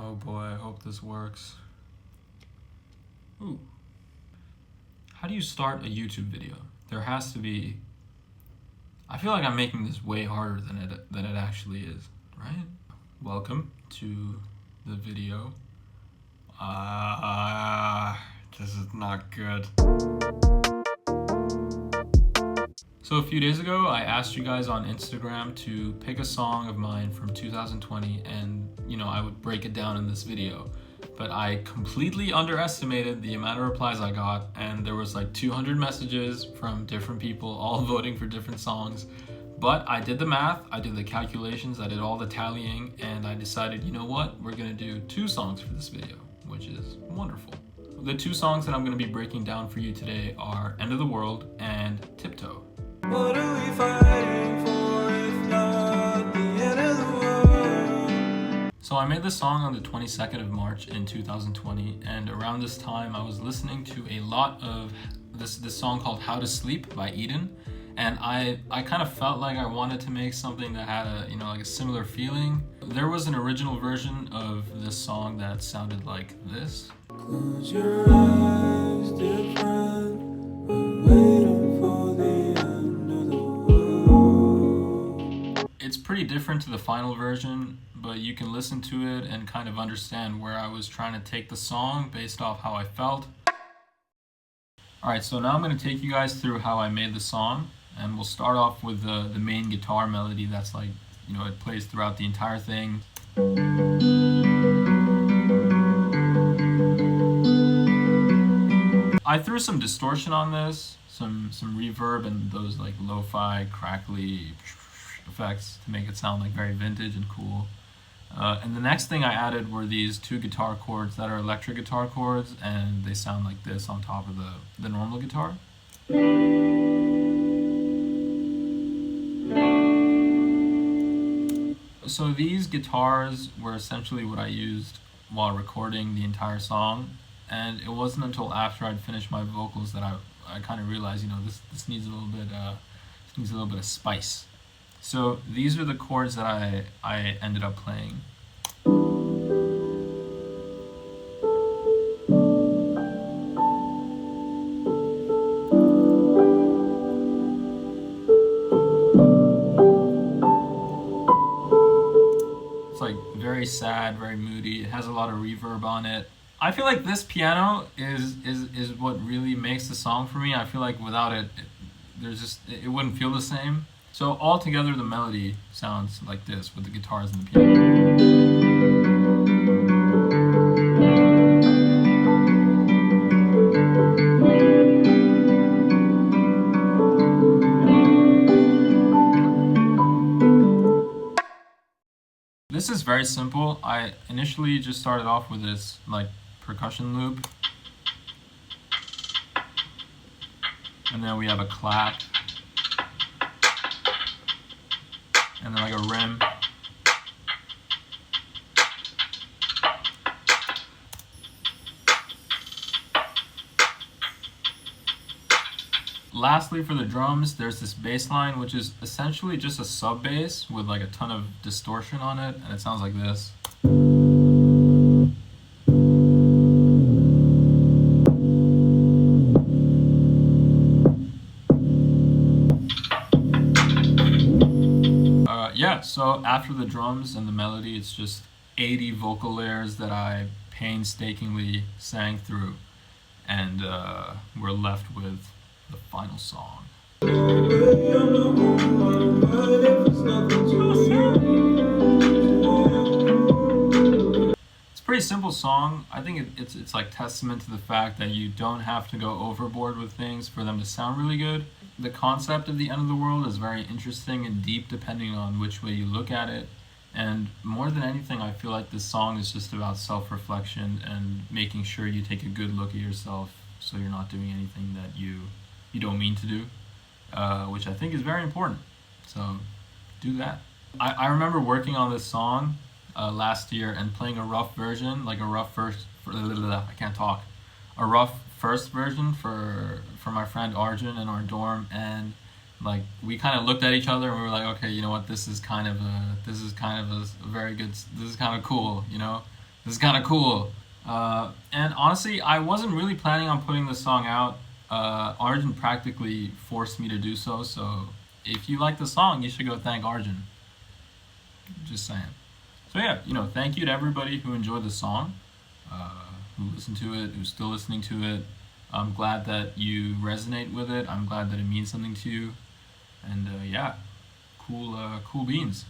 Oh boy, I hope this works. Ooh. How do you start a YouTube video? There has to be... I feel like I'm making this way harder than it actually is, right? Welcome to the video. This is not good. So a few days ago, I asked you guys on Instagram to pick a song of mine from 2020 and, I would break it down in this video. But I completely underestimated the amount of replies I got, and there was like 200 messages from different people, all voting for different songs. But I did the math, I did the calculations, I did all the tallying, and I decided, you know what, we're gonna do 2 songs for this video, which is wonderful. The 2 songs that I'm gonna be breaking down for you today are End of the World and Tiptoe. What are we fighting for if not the end of the world? So I made this song on the 22nd of March in 2020, and around this time I was listening to a lot of this song called How to Sleep by Eden, and I kind of felt like I wanted to make something that had a similar feeling. There was an original version of this song that sounded like this. Close your eyes, dear friend, we're waiting for the end of the world. It's pretty different to the final version, but you can listen to it and kind of understand where I was trying to take the song based off how I felt. Alright, so now I'm going to take you guys through how I made the song, and we'll start off with the main guitar melody that's like, it plays throughout the entire thing. I threw some distortion on this, some reverb and those like lo-fi, crackly effects to make it sound like very vintage and cool. And the next thing I added were these 2 guitar chords that are electric guitar chords, and they sound like this on top of the normal guitar. So these guitars were essentially what I used while recording the entire song, and it wasn't until after I'd finished my vocals that I kind of realized, this needs a little bit of spice. So these are the chords that I ended up playing. It's like very sad, very moody. It has a lot of reverb on it. I feel like this piano is what really makes the song for me. I feel like without it, it wouldn't feel the same. So all together the melody sounds like this with the guitars and the piano. This is very simple. I initially just started off with this like percussion loop, and then we have a clap, and then like a rim. Lastly, for the drums, there's this bass line, which is essentially just a sub bass with like a ton of distortion on it, and it sounds like this. Yeah, so after the drums and the melody, it's just 80 vocal layers that I painstakingly sang through, and we're left with the final song. It's a pretty simple song. I think it's like testament to the fact that you don't have to go overboard with things for them to sound really good. The concept of the end of the world is very interesting and deep depending on which way you look at it. And more than anything, I feel like this song is just about self-reflection and making sure you take a good look at yourself so you're not doing anything that you don't mean to do, which I think is very important. So do that. I remember working on this song last year and playing a rough version, like a rough first version for my friend Arjun in our dorm, and like we kind of looked at each other and we were like, okay, you know what, this is kind of cool, This is kind of cool. And honestly, I wasn't really planning on putting this song out. Arjun practically forced me to do so. So if you like the song, you should go thank Arjun. Just saying. So yeah, thank you to everybody who enjoyed the song, who listened to it, who's still listening to it. I'm glad that you resonate with it. I'm glad that it means something to you. And yeah, cool beans.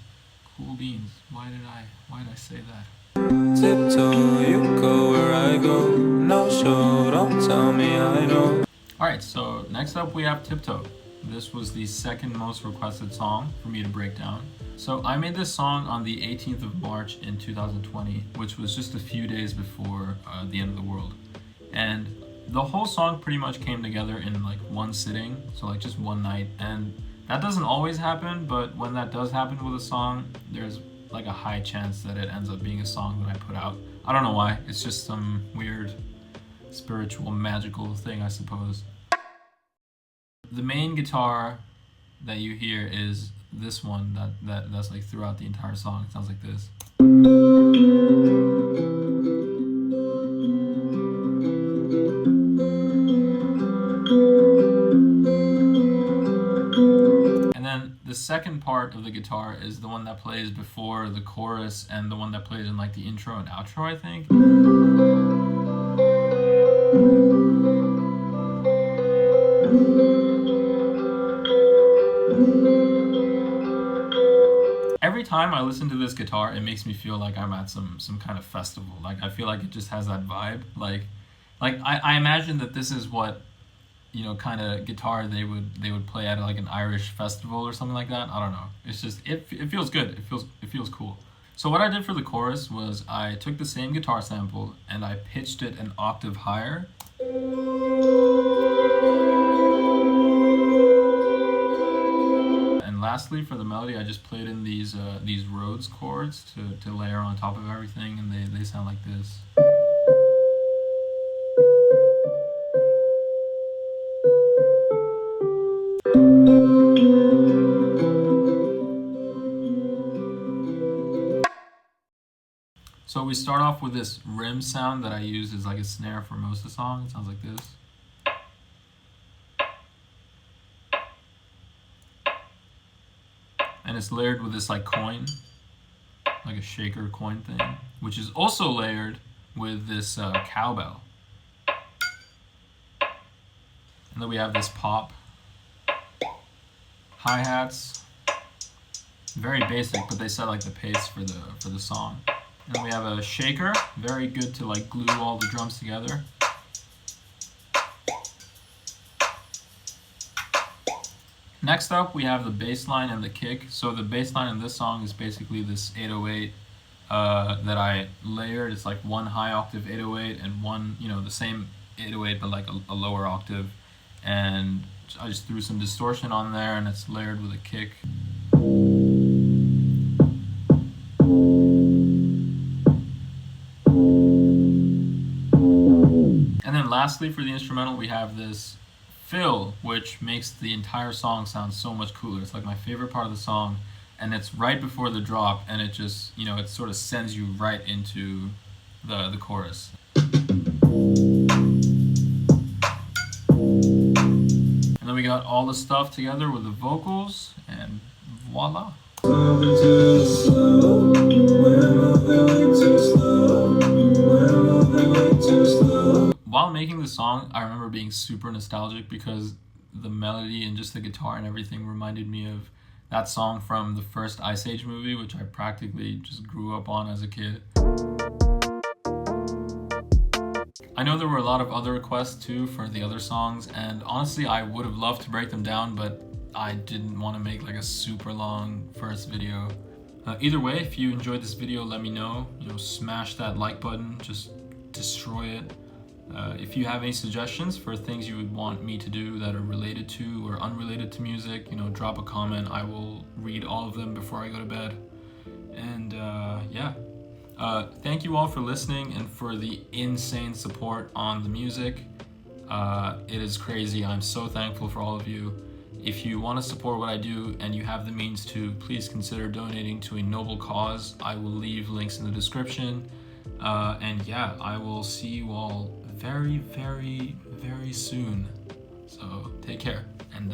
Cool beans. Why did I say that? Tiptoe, you go where I go. No show, don't tell me I don't. Alright, so next up we have Tiptoe. This was the second most requested song for me to break down. So I made this song on the 18th of March in 2020, which was just a few days before the end of the world. And the whole song pretty much came together in like one sitting, so like just one night. And that doesn't always happen, but when that does happen with a song, there's like a high chance that it ends up being a song that I put out. I don't know why, it's just some weird spiritual magical thing, I suppose. The main guitar that you hear is this one that's like throughout the entire song. It sounds like this. And then the second part of the guitar is the one that plays before the chorus and the one that plays in like the intro and outro, I think. Every time I listen to this guitar, it makes me feel like I'm at some kind of festival. Like I feel like it just has that vibe. Like I imagine that this is what kind of guitar they would play at like an Irish festival or something like that. I don't know. It's just it feels good. It feels cool. So what I did for the chorus was I took the same guitar sample and I pitched it an octave higher. And lastly, for the melody, I just played in these Rhodes chords to layer on top of everything, and they sound like this. So we start off with this rim sound that I use as like a snare for most of the song. It sounds like this. And it's layered with this like coin, like a shaker coin thing, which is also layered with this cowbell. And then we have this pop, hi-hats, very basic, but they set like the pace for the song. And then we have a shaker, very good to like glue all the drums together. Next up, we have the bass line and the kick. So the bass line in this song is basically this 808 that I layered. It's like one high octave 808 and one, the same 808 but like a lower octave. And I just threw some distortion on there, and it's layered with a kick. And then lastly, for the instrumental, we have this fill, which makes the entire song sound so much cooler. It's like my favorite part of the song, and it's right before the drop, and it just, it sort of sends you right into the chorus. And then we got all the stuff together with the vocals, and voila. While making the song, I remember being super nostalgic because the melody and just the guitar and everything reminded me of that song from the first Ice Age movie, which I practically just grew up on as a kid. I know there were a lot of other requests too for the other songs, and honestly I would have loved to break them down, but I didn't want to make like a super long first video. Either way, if you enjoyed this video, let me know. Smash that like button, just destroy it. If you have any suggestions for things you would want me to do that are related to or unrelated to music, drop a comment. I will read all of them before I go to bed. And yeah. Thank you all for listening and for the insane support on the music. It is crazy. I'm so thankful for all of you. If you want to support what I do and you have the means to, please consider donating to a noble cause. I will leave links in the description. And yeah, I will see you all very, very, very soon. So take care and